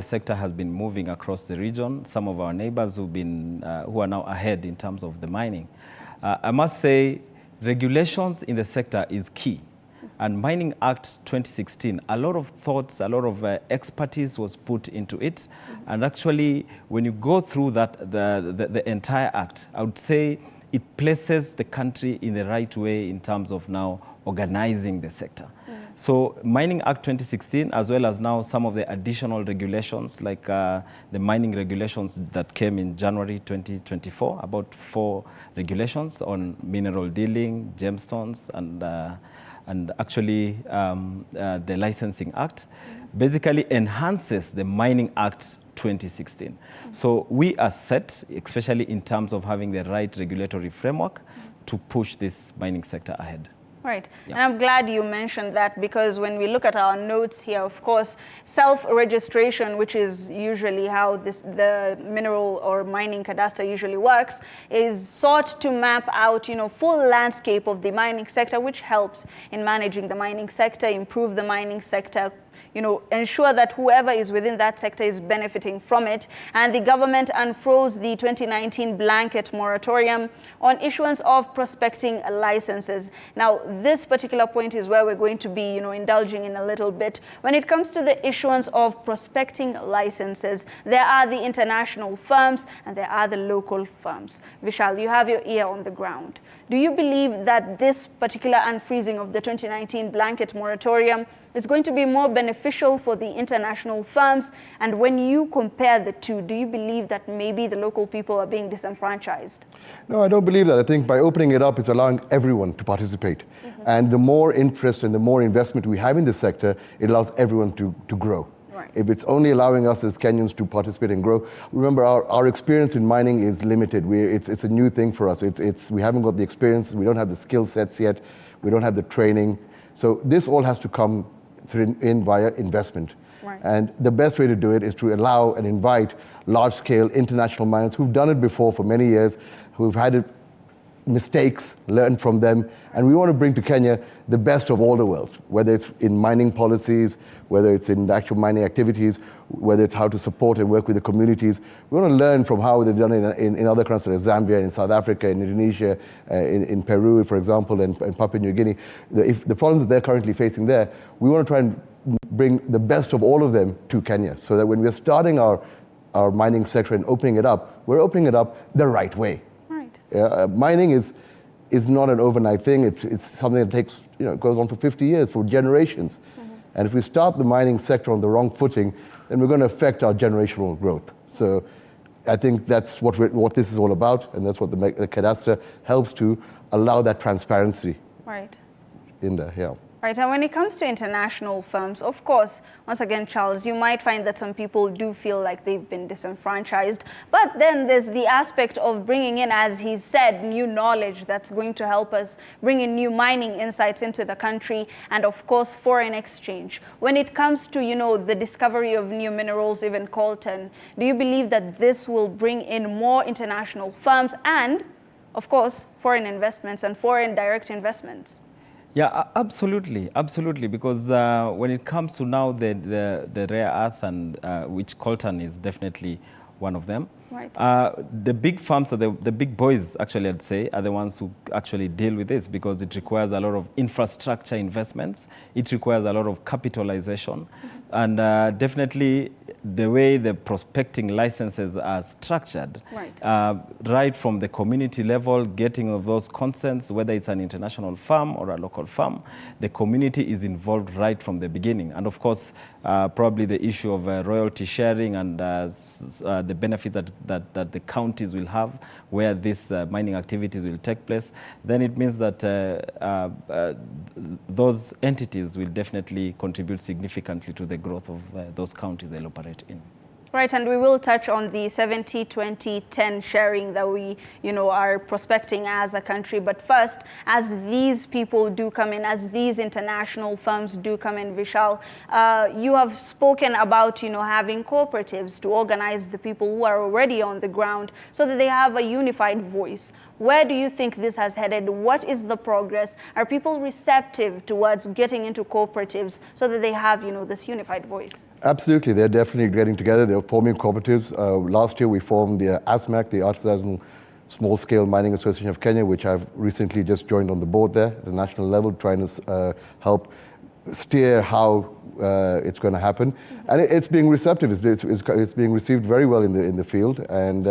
sector has been moving across the region. Some of our neighbors who are now ahead in terms of the mining. I must say, regulations in the sector is key. And Mining Act 2016, a lot of thoughts, a lot of expertise was put into it. And actually, when you go through that, the entire act, I would say it places the country in the right way in terms of now organizing the sector. So Mining Act 2016, as well as now some of the additional regulations, like the mining regulations that came in January 2024, about 4 regulations on mineral dealing, gemstones, and actually the Licensing Act, basically enhances the Mining Act 2016. So we are set, especially in terms of having the right regulatory framework to push this mining sector ahead. Right. Yeah. And I'm glad you mentioned that, because when we look at our notes here, of course, self-registration, which is usually how the mineral or mining cadastre usually works, is sought to map out, full landscape of the mining sector, which helps in managing the mining sector, improve the mining sector, ensure that whoever is within that sector is benefiting from it. And the government unfroze the 2019 blanket moratorium on issuance of prospecting licenses. Now, this particular point is where we're going to be, indulging in a little bit. When it comes to the issuance of prospecting licenses, there are the international firms and there are the local firms. Vishal, you have your ear on the ground. Do you believe that this particular unfreezing of the 2019 blanket moratorium is going to be more beneficial for the international firms? And when you compare the two, do you believe that maybe the local people are being disenfranchised? No, I don't believe that. I think by opening it up, it's allowing everyone to participate. And the more interest and the more investment we have in this sector, it allows everyone to grow. If it's only allowing us as Kenyans to participate and grow, remember our experience in mining is limited. It's a new thing for us. We haven't got the experience, we don't have the skill sets yet, we don't have the training. So this all has to come in via investment. Right. And the best way to do it is to allow and invite large-scale international miners who've done it before for many years, who've had mistakes, learn from them, and we want to bring to Kenya the best of all the worlds, whether it's in mining policies, whether it's in actual mining activities, whether it's how to support and work with the communities. We want to learn from how they've done it in other countries like Zambia, in South Africa, in Indonesia, in Peru, for example, and Papua New Guinea. If the problems that they're currently facing there, we want to try and bring the best of all of them to Kenya, so that when we're starting our mining sector and opening it up, we're opening it up the right way. Mining is not an overnight thing. It's something that takes, goes on for 50 years, for generations. And if we start the mining sector on the wrong footing, then we're going to affect our generational growth. So I think that's what this is all about, and that's what the cadastre helps to allow that transparency. Right. In there, yeah. Right, and when it comes to international firms, of course, once again, Charles, you might find that some people do feel like they've been disenfranchised, but then there's the aspect of bringing in, as he said, new knowledge that's going to help us bring in new mining insights into the country, and of course, foreign exchange. When it comes to, the discovery of new minerals, even coltan, do you believe that this will bring in more international firms and, of course, foreign investments and foreign direct investments? Yeah, absolutely, because when it comes to now the rare earth, and which coltan is definitely one of them. Right. The big firms, the big boys, actually, I'd say, are the ones who actually deal with this, because it requires a lot of infrastructure investments. It requires a lot of capitalization. And definitely the way the prospecting licenses are structured, right from the community level, getting of those consents, whether it's an international firm or a local firm, the community is involved right from the beginning. And of course, probably the issue of royalty sharing and the benefits that the counties will have where these mining activities will take place, then it means that those entities will definitely contribute significantly to the growth of those counties they'll operate in. Right, and we will touch on the 70-20-10 sharing that we, are prospecting as a country. But first, as these people do come in, as these international firms do come in, Vishal, you have spoken about, having cooperatives to organize the people who are already on the ground so that they have a unified voice. Where do you think this has headed? What is the progress? Are people receptive towards getting into cooperatives so that they have, this unified voice? Absolutely, they're definitely getting together. They're forming cooperatives. Last year we formed the ASMAC, the Artisan Small Scale Mining Association of Kenya, which I've recently just joined on the board there at the national level, trying to help steer how it's going to happen. And it's being receptive. It's being received very well in the field. And